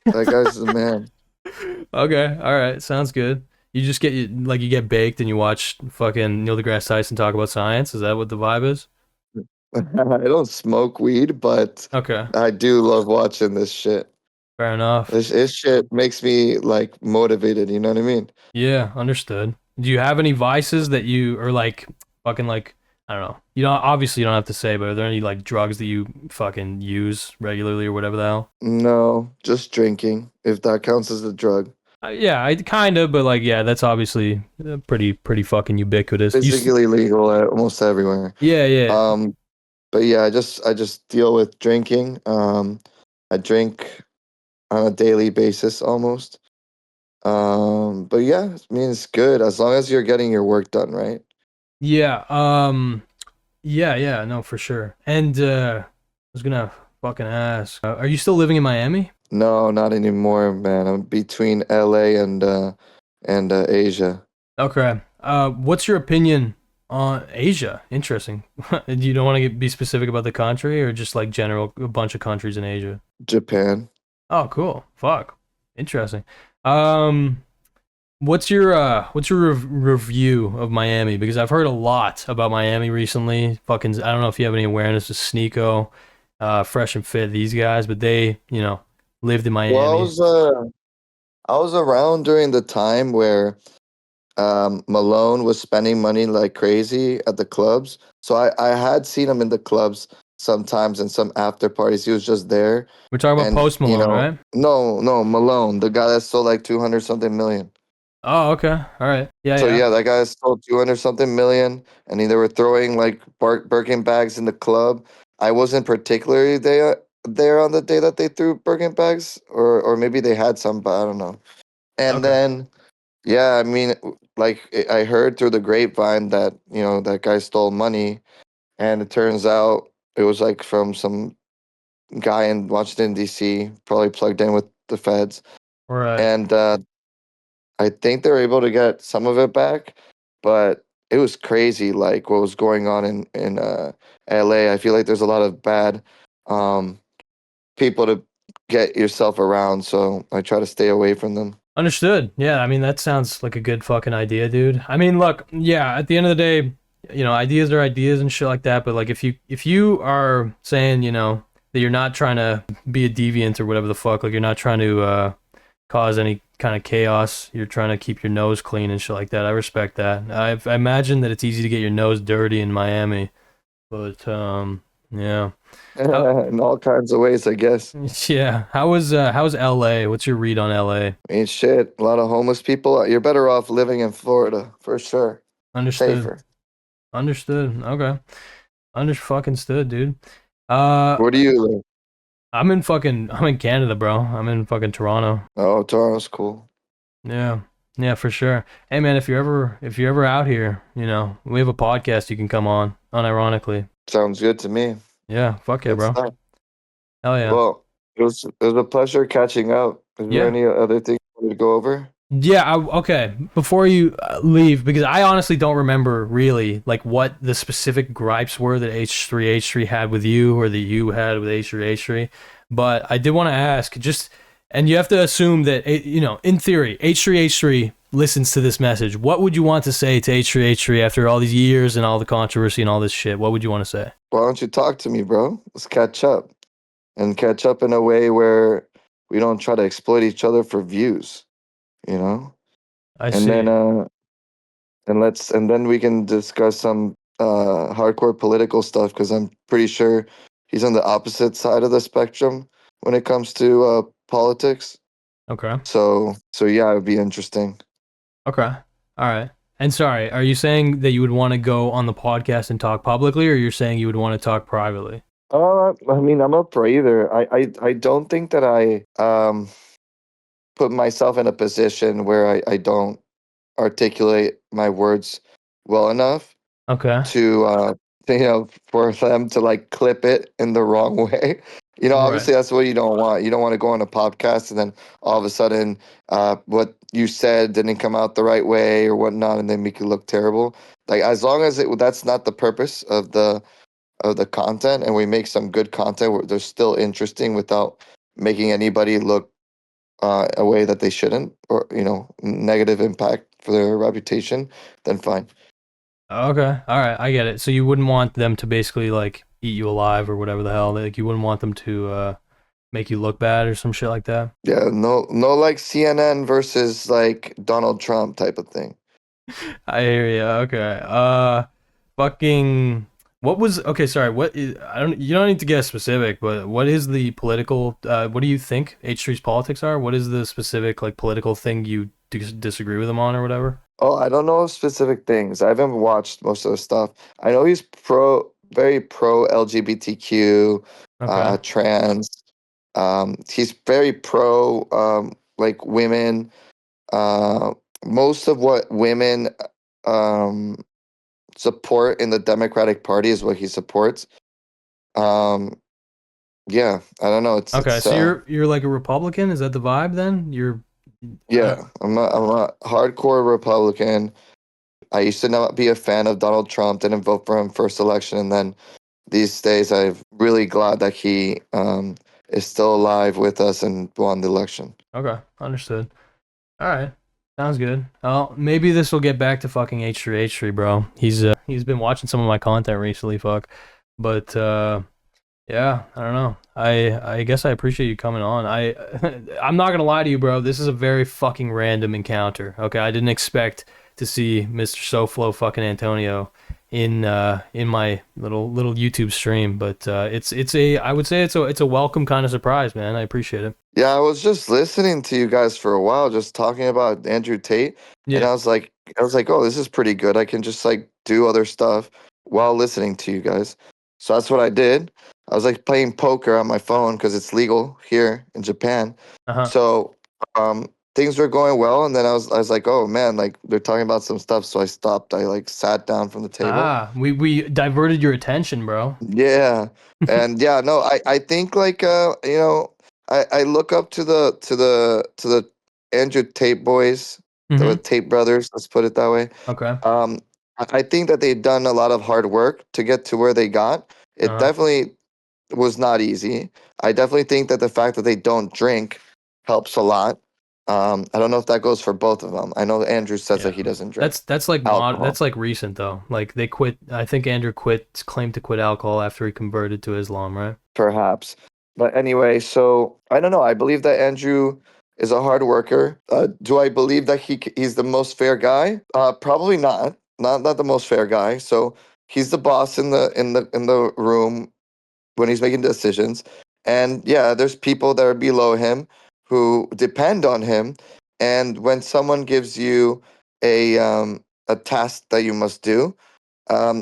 [SPEAKER 2] That guy's the man.
[SPEAKER 1] okay, all right, sounds good. You just you get baked and you watch fucking Neil deGrasse Tyson talk about science. Is that what the vibe is?
[SPEAKER 2] I don't smoke weed, but
[SPEAKER 1] Okay,
[SPEAKER 2] I do love watching this shit.
[SPEAKER 1] fair enough.
[SPEAKER 2] This shit makes me like motivated, you know what I mean?
[SPEAKER 1] Yeah, understood. Do you have any vices that you or like fucking like I don't know. You don't obviously you don't have to say, but are there any like drugs that you fucking use regularly or whatever the hell?
[SPEAKER 2] No, just drinking, if that counts as a drug.
[SPEAKER 1] Yeah, I kind of, but like yeah, that's obviously pretty fucking ubiquitous.
[SPEAKER 2] Basically legal almost everywhere.
[SPEAKER 1] Yeah.
[SPEAKER 2] Um, but yeah, I just deal with drinking. I drink on a daily basis almost. But yeah, I mean it's good as long as you're getting your work done, right?
[SPEAKER 1] Yeah, yeah, no, for sure. And I was gonna fucking ask, are you still living in Miami?
[SPEAKER 2] No, not anymore, man. I'm between LA and Asia.
[SPEAKER 1] Okay. What's your opinion on Asia? Interesting. You don't want to be specific about the country or just like general a bunch of countries in Asia?
[SPEAKER 2] Japan.
[SPEAKER 1] Oh, cool. Fuck. Interesting. Um, what's your review of Miami? Because I've heard a lot about Miami recently. Fucking, I don't know if you have any awareness of Sneeko, Fresh and Fit, these guys, but they, lived in
[SPEAKER 2] Well,
[SPEAKER 1] Miami.
[SPEAKER 2] I was around during the time where Malone was spending money like crazy at the clubs. So I had seen him in the clubs sometimes in some after parties. He was just there.
[SPEAKER 1] We're talking about
[SPEAKER 2] And,
[SPEAKER 1] Post Malone, right?
[SPEAKER 2] no, Malone, the guy that sold like 200 something million.
[SPEAKER 1] Oh, okay. All right.
[SPEAKER 2] So
[SPEAKER 1] Yeah.
[SPEAKER 2] yeah, that guy sold 200 something million, and they were throwing like Birkin bags in the club. I wasn't particularly there on the day that they threw Birkin bags, or maybe they had some, but I don't know. And
[SPEAKER 1] Okay.
[SPEAKER 2] then yeah, I mean, like I heard through the grapevine that that guy stole money, and it turns out it was like from some guy in Washington D.C. probably plugged in with the feds,
[SPEAKER 1] All right.
[SPEAKER 2] and I think they were able to get some of it back, but it was crazy like what was going on in LA. I feel like there's a lot of bad um people to get yourself around, so I try to stay away from them.
[SPEAKER 1] Understood. Yeah, I mean that sounds like a good fucking idea, dude. I mean, look, yeah, at the end of the day, ideas are ideas and shit like that, but like if you are saying, that you're not trying to be a deviant or whatever the fuck, like you're not trying to cause any kind of chaos, you're trying to keep your nose clean and shit like that. I respect that. I imagine that it's easy to get your nose dirty in Miami, but yeah. How,
[SPEAKER 2] In all kinds of ways, I guess.
[SPEAKER 1] yeah, how's LA? What's your read on LA?
[SPEAKER 2] I mean, shit, a lot of homeless people. You're better off living in Florida for sure.
[SPEAKER 1] Understood.
[SPEAKER 2] Safer.
[SPEAKER 1] Understood. Okay. Fucking stood, dude. Uh,
[SPEAKER 2] Where do you live?
[SPEAKER 1] I'm in Canada, bro. I'm in fucking Toronto.
[SPEAKER 2] Oh, Toronto's cool.
[SPEAKER 1] Yeah. Yeah, for sure. Hey man, if you're ever out here, we have a podcast you can come on, unironically.
[SPEAKER 2] Sounds good to me.
[SPEAKER 1] Yeah, fuck yeah,
[SPEAKER 2] Good
[SPEAKER 1] bro.
[SPEAKER 2] stuff.
[SPEAKER 1] Hell yeah.
[SPEAKER 2] Well, it was a pleasure catching up. Is there
[SPEAKER 1] Yeah.
[SPEAKER 2] any other thing you wanted to go over?
[SPEAKER 1] Yeah, okay. Before you leave, because I honestly don't remember really like what the specific gripes were that H3H3 had with you or that you had with H3H3, but I did want to ask just, and you have to assume that in theory, H3H3 listens to this message. What would you want to say to H3H3 after all these years and all the controversy and all this shit? What would you want to say?
[SPEAKER 2] Why don't you talk to me, bro? Let's catch up and catch up in a way where we don't try to exploit each other for views, you know?
[SPEAKER 1] I
[SPEAKER 2] And then
[SPEAKER 1] see.
[SPEAKER 2] and then we can discuss some hardcore political stuff because I'm pretty sure he's on the opposite side of the spectrum when it comes to politics.
[SPEAKER 1] Okay.
[SPEAKER 2] So yeah, it would be interesting.
[SPEAKER 1] Okay. All right. And sorry, are you saying that you would want to go on the podcast and talk publicly, or you're saying you would want to talk privately?
[SPEAKER 2] I mean, I'm up for either. I don't think that I put myself in a position where I don't articulate my words well enough
[SPEAKER 1] Okay.
[SPEAKER 2] to for them to like clip it in the wrong way.
[SPEAKER 1] Right.
[SPEAKER 2] Obviously that's what you don't want. You don't want to go on a podcast and then all of a sudden what you said didn't come out the right way or whatnot, and then make it look terrible. Like as long as that's not the purpose of the content, and we make some good content where they're still interesting without making anybody look a way that they shouldn't, or negative impact for their reputation, then fine.
[SPEAKER 1] Okay. All right. I get it. So you wouldn't want them to basically like eat you alive or whatever the hell. Like you wouldn't want them to make you look bad or some shit like that.
[SPEAKER 2] Yeah, no, like CNN versus like Donald Trump type of thing.
[SPEAKER 1] I hear you. Okay. Fucking. What was okay? Sorry. What is? I don't. You don't need to get specific, but what is the political? What do you think H3's politics are? What is the specific like political thing you disagree with him on or whatever?
[SPEAKER 2] Oh, I don't know specific things. I haven't watched most of the stuff. I know he's very pro LGBTQ,
[SPEAKER 1] Okay.
[SPEAKER 2] trans. He's very pro like women. Uh, Most of what women um support in the Democratic Party is what he supports. Um, yeah, I don't know.
[SPEAKER 1] Okay.
[SPEAKER 2] It's
[SPEAKER 1] So you're like a Republican? Is that the vibe then? You're. Uh,
[SPEAKER 2] Yeah, I'm a hardcore Republican. I used to not be a fan of Donald Trump, didn't vote for him first election, and then these days I'm really glad that he is still alive with us and won the election.
[SPEAKER 1] okay. Understood. All right. Sounds good. Well, maybe this will get back to fucking H3H3, bro. He's been watching some of my content recently, fuck. But yeah, I don't know. I guess I appreciate you coming on. I'm not gonna lie to you, bro. This is a very fucking random encounter. Okay, I didn't expect to see Mr. SoFlo fucking Antonio in my little YouTube stream, but it's a I would say it's a welcome kind of surprise, man. I appreciate it.
[SPEAKER 2] Yeah, I was just listening to you guys for a while, just talking about Andrew Tate, and
[SPEAKER 1] Yeah.
[SPEAKER 2] I was like, oh, this is pretty good. I can just like do other stuff while listening to you guys. So that's what I did. I was like playing poker on my phone because it's legal here in Japan.
[SPEAKER 1] Uh-huh.
[SPEAKER 2] So things were going well, and then I was like, oh man, like they're talking about some stuff. So I stopped. I like sat down from the table.
[SPEAKER 1] Ah, we diverted your attention, bro.
[SPEAKER 2] Yeah, and yeah, no, I think like I look up to the Andrew Tate boys, the
[SPEAKER 1] Mm-hmm.
[SPEAKER 2] Tate brothers. Let's put it that way.
[SPEAKER 1] Okay.
[SPEAKER 2] Um, I think that they've done a lot of hard work to get to where they got. It
[SPEAKER 1] Uh-huh.
[SPEAKER 2] definitely was not easy. I definitely think that the fact that they don't drink helps a lot. I don't know if that goes for both of them. I know Andrew says that
[SPEAKER 1] Yeah.
[SPEAKER 2] he doesn't drink
[SPEAKER 1] That's like
[SPEAKER 2] alcohol.
[SPEAKER 1] that's like recent though. Like they quit. I think Andrew claimed to quit alcohol after he converted to Islam, right?
[SPEAKER 2] Perhaps. But anyway, so I don't know. I believe that Andrew is a hard worker. Do I believe that he's the most fair guy? Probably not. Not the most fair guy. So he's the boss in the room when he's making decisions. And yeah, there's people that are below him who depend on him. And when someone gives you a task that you must do,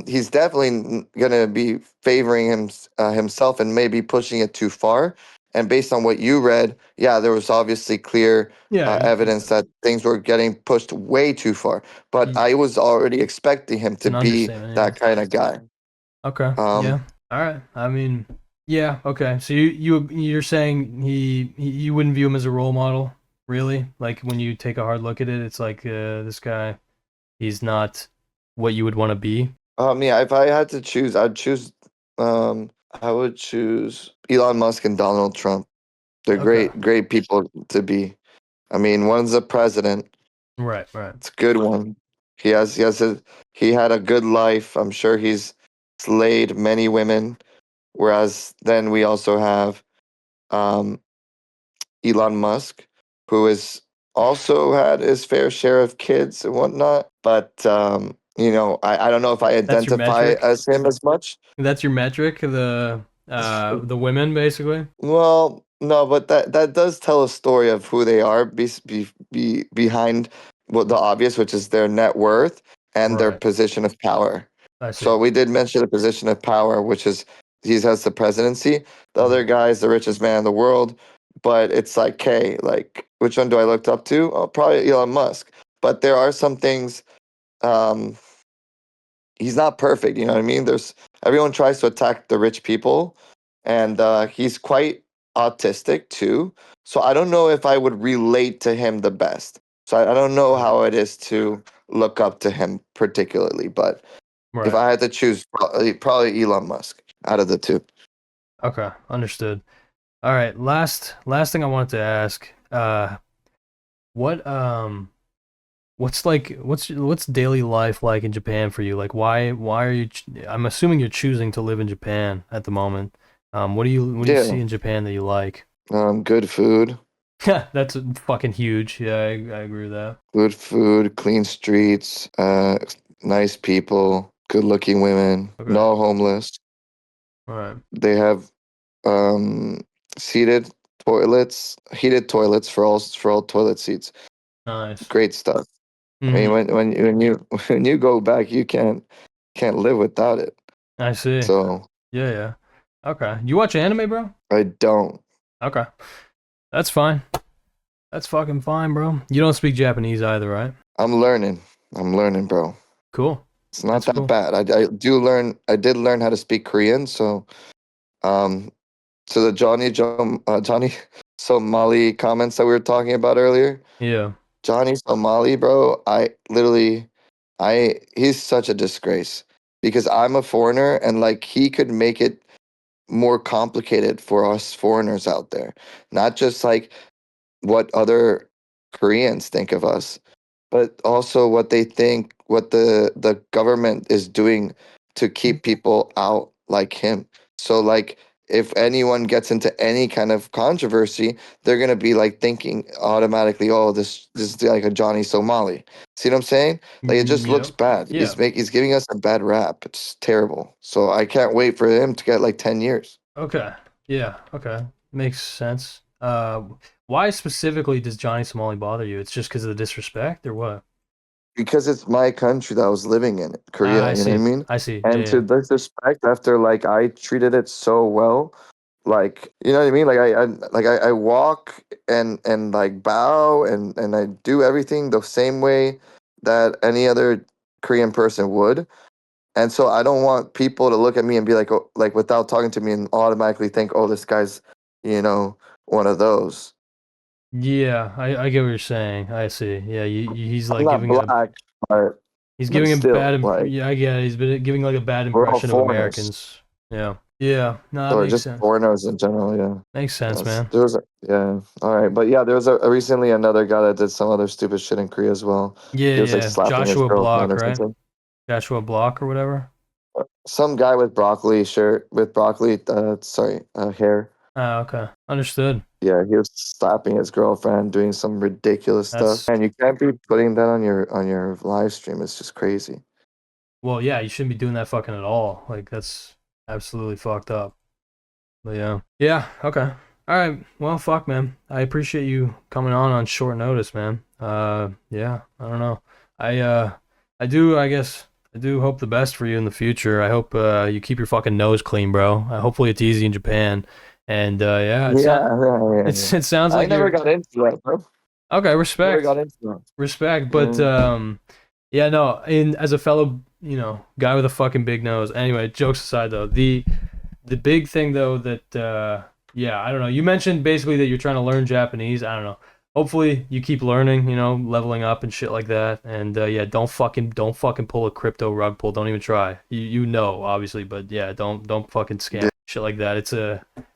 [SPEAKER 2] he's definitely going to be favoring himself and maybe pushing it too far. And based on what you read, yeah, there was obviously clear
[SPEAKER 1] Yeah.
[SPEAKER 2] evidence that things were getting pushed way too far. But I was already expecting him
[SPEAKER 1] It's
[SPEAKER 2] to
[SPEAKER 1] an
[SPEAKER 2] be
[SPEAKER 1] understatement. Yeah.
[SPEAKER 2] that kind of guy.
[SPEAKER 1] Okay.
[SPEAKER 2] Um,
[SPEAKER 1] Yeah. All right. I mean, Yeah. Okay. So you're saying you wouldn't view him as a role model, really? Like when you take a hard look at it, it's like this guy, he's not what you would want to be.
[SPEAKER 2] Yeah, if I had to choose, I would choose Elon Musk and Donald Trump. They're
[SPEAKER 1] Okay.
[SPEAKER 2] great people to be. I mean, one's a president.
[SPEAKER 1] Right. Right.
[SPEAKER 2] It's a good one. He had a good life. I'm sure he's slayed many women. Whereas then we also have um, Elon Musk, who has also had his fair share of kids and whatnot. But I don't know if I
[SPEAKER 1] That's your
[SPEAKER 2] identify
[SPEAKER 1] metric.
[SPEAKER 2] as him as much.
[SPEAKER 1] That's your metric. The women basically.
[SPEAKER 2] Well, no, but that does tell a story of who they are behind what the obvious, which is their net worth and their
[SPEAKER 1] Right.
[SPEAKER 2] position of power.
[SPEAKER 1] I see.
[SPEAKER 2] So we did mention the position of power, which is he has the presidency. The other
[SPEAKER 1] Mhm.
[SPEAKER 2] guy is the richest man in the world, but it's like, hey, like which one do I look up to? Oh, probably Elon Musk. But there are some things. Um, he's not perfect. You know what I mean? There's everyone tries to attack the rich people, and he's quite autistic too. So I don't know if I would relate to him the best. So I don't know
[SPEAKER 1] Okay.
[SPEAKER 2] how it is to look up to him particularly. But if
[SPEAKER 1] Right.
[SPEAKER 2] I had to choose, probably Elon Musk out of the two.
[SPEAKER 1] Okay. Understood. All right. Last thing I wanted to ask. What what's daily life like in Japan for you? Like why are you? I'm assuming you're choosing to live in Japan at the moment. What do you see
[SPEAKER 2] Yeah,
[SPEAKER 1] in Japan that you like?
[SPEAKER 2] good food,
[SPEAKER 1] That's fucking huge. Yeah, I agree with that.
[SPEAKER 2] clean streets, nice people, good-looking women,
[SPEAKER 1] Okay.
[SPEAKER 2] no homeless.
[SPEAKER 1] All right.
[SPEAKER 2] They have um, seated heated toilets for all toilet seats.
[SPEAKER 1] Nice.
[SPEAKER 2] Great stuff. I mean,
[SPEAKER 1] Mm-hmm.
[SPEAKER 2] when you when you go back, you can't live without it.
[SPEAKER 1] I see.
[SPEAKER 2] So
[SPEAKER 1] Yeah, yeah. Okay. You watch anime, bro?
[SPEAKER 2] I don't.
[SPEAKER 1] Okay. That's fine. That's fucking fine, bro. You don't speak Japanese either, right?
[SPEAKER 2] I'm learning. I'm learning, bro.
[SPEAKER 1] Cool.
[SPEAKER 2] It's not
[SPEAKER 1] That's
[SPEAKER 2] that
[SPEAKER 1] cool.
[SPEAKER 2] bad. I do learn. I did learn how to speak Korean. Um, so the Johnny Somali comments that we were talking about earlier.
[SPEAKER 1] Yeah.
[SPEAKER 2] Johnny Somali, bro, I literally, he's such a disgrace because I'm a foreigner and like he could make it more complicated for us foreigners out there. Not just like what other Koreans think of us, but also what they think, what the government is doing to keep people out like him. So like if anyone gets into any kind of controversy, they're gonna be like thinking automatically, oh, this is like a Johnny Somali. See what I'm saying? Like it just looks
[SPEAKER 1] Yep.
[SPEAKER 2] bad.
[SPEAKER 1] Yeah.
[SPEAKER 2] He's giving us a bad rap. It's terrible. So I can't wait for him to get like 10 years.
[SPEAKER 1] Okay. Yeah. Okay. Makes sense. Why specifically does Johnny Somali bother you? It's just because of the disrespect or what?
[SPEAKER 2] Because it's my country that I was living in,
[SPEAKER 1] Ah,
[SPEAKER 2] Korea,
[SPEAKER 1] I
[SPEAKER 2] you know what I
[SPEAKER 1] see.
[SPEAKER 2] mean?
[SPEAKER 1] I see. Yeah,
[SPEAKER 2] And to
[SPEAKER 1] yeah.
[SPEAKER 2] disrespect after like I treated it so well, like you know what I mean? Like I walk and like bow and I do everything the same way that any other Korean person would. And so I don't want people to look at me and be like, oh, like without talking to me and automatically think, oh, this guy's, you know, one of those.
[SPEAKER 1] Yeah, I get what you're saying. I see. Yeah, he's
[SPEAKER 2] I'm
[SPEAKER 1] like
[SPEAKER 2] not black, but
[SPEAKER 1] he's
[SPEAKER 2] but
[SPEAKER 1] giving a bad
[SPEAKER 2] still, like
[SPEAKER 1] yeah, I get it. He's been giving like a bad
[SPEAKER 2] we're all
[SPEAKER 1] impression of
[SPEAKER 2] foreigners.
[SPEAKER 1] Americans. Yeah. Yeah. No, that
[SPEAKER 2] Or
[SPEAKER 1] makes
[SPEAKER 2] just
[SPEAKER 1] sense.
[SPEAKER 2] foreigners in general, yeah.
[SPEAKER 1] Makes sense,
[SPEAKER 2] Yes.
[SPEAKER 1] man.
[SPEAKER 2] There was a yeah. All right. But yeah, there was a recently another guy that did some other stupid shit in Korea as well.
[SPEAKER 1] Yeah,
[SPEAKER 2] He was like
[SPEAKER 1] yeah.
[SPEAKER 2] slapping his
[SPEAKER 1] Joshua
[SPEAKER 2] girlfriend
[SPEAKER 1] Block,
[SPEAKER 2] or
[SPEAKER 1] right?
[SPEAKER 2] something.
[SPEAKER 1] Joshua Block or whatever.
[SPEAKER 2] Some guy with broccoli shirt with broccoli hair.
[SPEAKER 1] Ah, okay. Understood.
[SPEAKER 2] Yeah, he was slapping his girlfriend, doing some ridiculous stuff.
[SPEAKER 1] That's
[SPEAKER 2] And you can't be putting that on your live stream. It's just crazy.
[SPEAKER 1] well, yeah, you shouldn't be doing that fucking at all. Like that's absolutely fucked up. But yeah. Yeah, okay. All right. Well, fuck, man. I appreciate you coming on short notice, man. Yeah, I don't know. I do, I guess I do hope the best for you in the future. I hope you keep your fucking nose clean, bro. Hopefully it's easy in Japan. And yeah,
[SPEAKER 2] Yeah, yeah.
[SPEAKER 1] it sounds
[SPEAKER 2] I
[SPEAKER 1] like
[SPEAKER 2] never
[SPEAKER 1] you're
[SPEAKER 2] got into that, bro.
[SPEAKER 1] okay,
[SPEAKER 2] Never
[SPEAKER 1] respect.
[SPEAKER 2] got into that.
[SPEAKER 1] Respect, but
[SPEAKER 2] Yeah.
[SPEAKER 1] yeah, no, in as a fellow, guy with a fucking big nose. Anyway, jokes aside though, The big thing though that yeah, I don't know. You mentioned basically that you're trying to learn Japanese. I don't know. Hopefully you keep learning, you know, leveling up and shit like that. And yeah, don't fucking pull a crypto rug pull. Don't even try. You know, obviously, but yeah, don't fucking scam shit like that. It's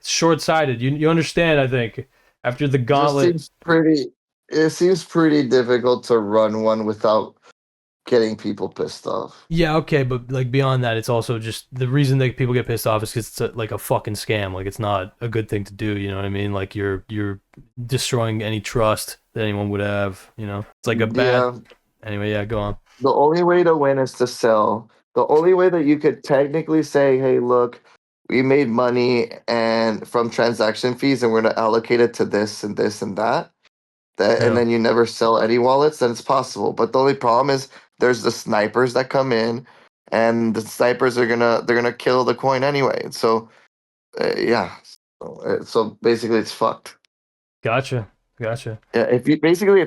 [SPEAKER 1] short-sighted. You understand, I think. After the
[SPEAKER 2] Just
[SPEAKER 1] gauntlet.
[SPEAKER 2] seems pretty. It seems pretty difficult to run one without getting people pissed off.
[SPEAKER 1] Yeah, okay, but like beyond that, it's also just the reason that people get pissed off is because it's like a fucking scam. Like it's not a good thing to do. You know what I mean? Like you're destroying any trust that anyone would have. You know, it's like a bad.
[SPEAKER 2] Yeah.
[SPEAKER 1] Anyway, yeah, go on.
[SPEAKER 2] The only way to win is to sell. The only way that you could technically say, "Hey, look, we made money and from transaction fees, and we're gonna allocate it to this and this and that." And
[SPEAKER 1] Yeah.
[SPEAKER 2] then you never sell any wallets, then it's possible. But the only problem is there's the snipers that come in, and the snipers are they're gonna kill the coin anyway. So yeah, so basically it's fucked.
[SPEAKER 1] Gotcha.
[SPEAKER 2] Yeah, if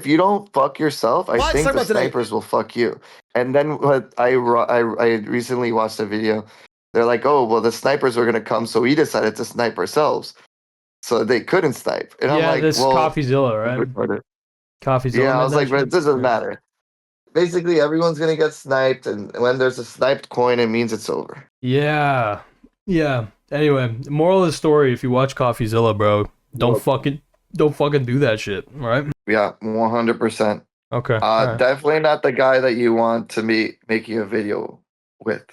[SPEAKER 2] you don't fuck yourself, I think the snipers will fuck you. And then what I recently watched a video. They're like, oh well, the snipers were gonna come, so we decided to snipe ourselves, so they couldn't snipe. And I'm
[SPEAKER 1] Yeah,
[SPEAKER 2] like,
[SPEAKER 1] this
[SPEAKER 2] well,
[SPEAKER 1] CoffeeZilla, right?
[SPEAKER 2] retarded.
[SPEAKER 1] CoffeeZilla
[SPEAKER 2] Yeah, I
[SPEAKER 1] made
[SPEAKER 2] was
[SPEAKER 1] that
[SPEAKER 2] like, but
[SPEAKER 1] shit?
[SPEAKER 2] it doesn't
[SPEAKER 1] Yeah.
[SPEAKER 2] matter. Basically, everyone's gonna get sniped, and when there's a sniped coin, it means it's over.
[SPEAKER 1] Yeah. Yeah. Anyway, moral of the story: if you watch CoffeeZilla, bro, don't
[SPEAKER 2] Yep.
[SPEAKER 1] fucking do that shit. All right?
[SPEAKER 2] Yeah, 100%.
[SPEAKER 1] Okay. All right.
[SPEAKER 2] Definitely not the guy that you want to make you a video with.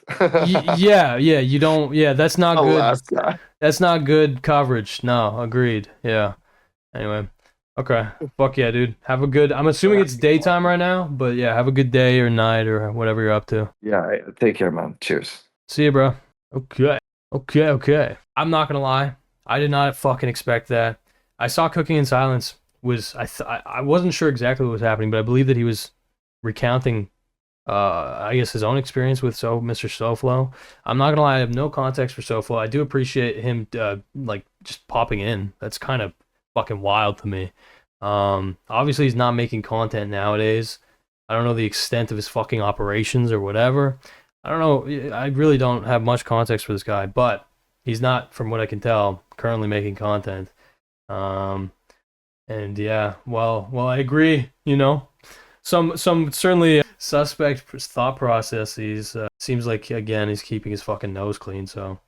[SPEAKER 1] Yeah, you don't. Yeah, that's not
[SPEAKER 2] The
[SPEAKER 1] good.
[SPEAKER 2] last guy.
[SPEAKER 1] That's not good coverage. No, agreed. Yeah. Anyway, okay. Fuck yeah, dude. Have a good. I'm assuming it's daytime right now, but yeah, have a good day or night or whatever you're up to.
[SPEAKER 2] Yeah, take care, man. Cheers.
[SPEAKER 1] See you, bro. Okay. Okay. I'm not gonna lie. I did not fucking expect that. I saw Cooking in Silence was I wasn't sure exactly what was happening, but I believe that he was recounting I guess his own experience with Mr. SoFlo. I'm not gonna lie, I have no context for SoFlo. I do appreciate him like just popping in. That's kind of fucking wild to me. Obviously he's not making content nowadays. I don't know the extent of his fucking operations or whatever. I don't know. I really don't have much context for this guy, but he's not, from what I can tell, currently making content. And yeah, well, I agree. You know, some certainly suspect thought processes. Seems like again he's keeping his fucking nose clean. So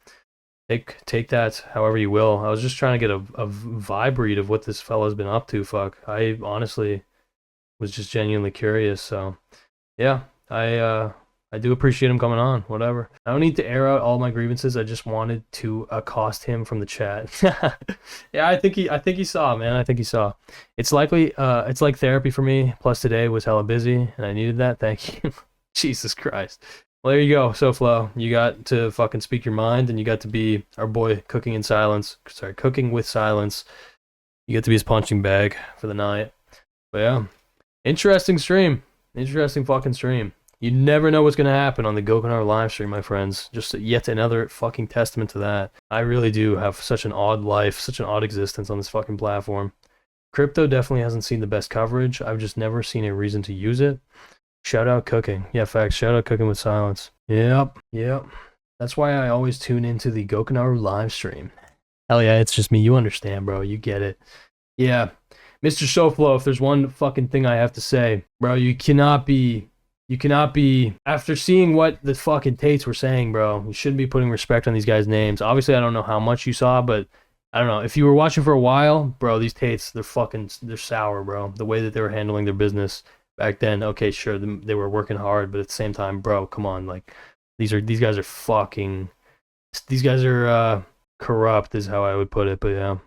[SPEAKER 1] take that however you will. I was just trying to get a vibe read of what this fella's been up to. Fuck, I honestly was just genuinely curious. So yeah, I do appreciate him coming on. Whatever. I don't need to air out all my grievances. I just wanted to accost him from the chat. Yeah, I think he saw, man. I think he saw. It's likely. It's like therapy for me. Plus today was hella busy, and I needed that. Thank you. Jesus Christ. Well, there you go. SoFlo, you got to fucking speak your mind, and you got to be our boy Cooking in Silence. Sorry, Cooking with Silence. You get to be his punching bag for the night. But yeah, interesting stream. Interesting fucking stream. You never know what's going to happen on the Gokanaru live stream, my friends. Just yet another fucking testament to that. I really do have such an odd life, such an odd existence on this fucking platform. Crypto definitely hasn't seen the best coverage. I've just never seen a reason to use it. Shout out Cooking. Yeah, facts. Shout out Cooking with Silence. Yep. That's why I always tune into the Gokanaru live stream. Hell yeah, it's just me. You understand, bro. You get it. Yeah. Mr. SoFlo, if there's one fucking thing I have to say, bro, you cannot be, after seeing what the fucking Tates were saying, bro, you shouldn't be putting respect on these guys' names. Obviously, I don't know how much you saw, but I don't know. If you were watching for a while, bro, these Tates, they're sour, bro. The way that they were handling their business back then, okay, sure, they were working hard, but at the same time, bro, come on, like, these guys are corrupt is how I would put it, but yeah.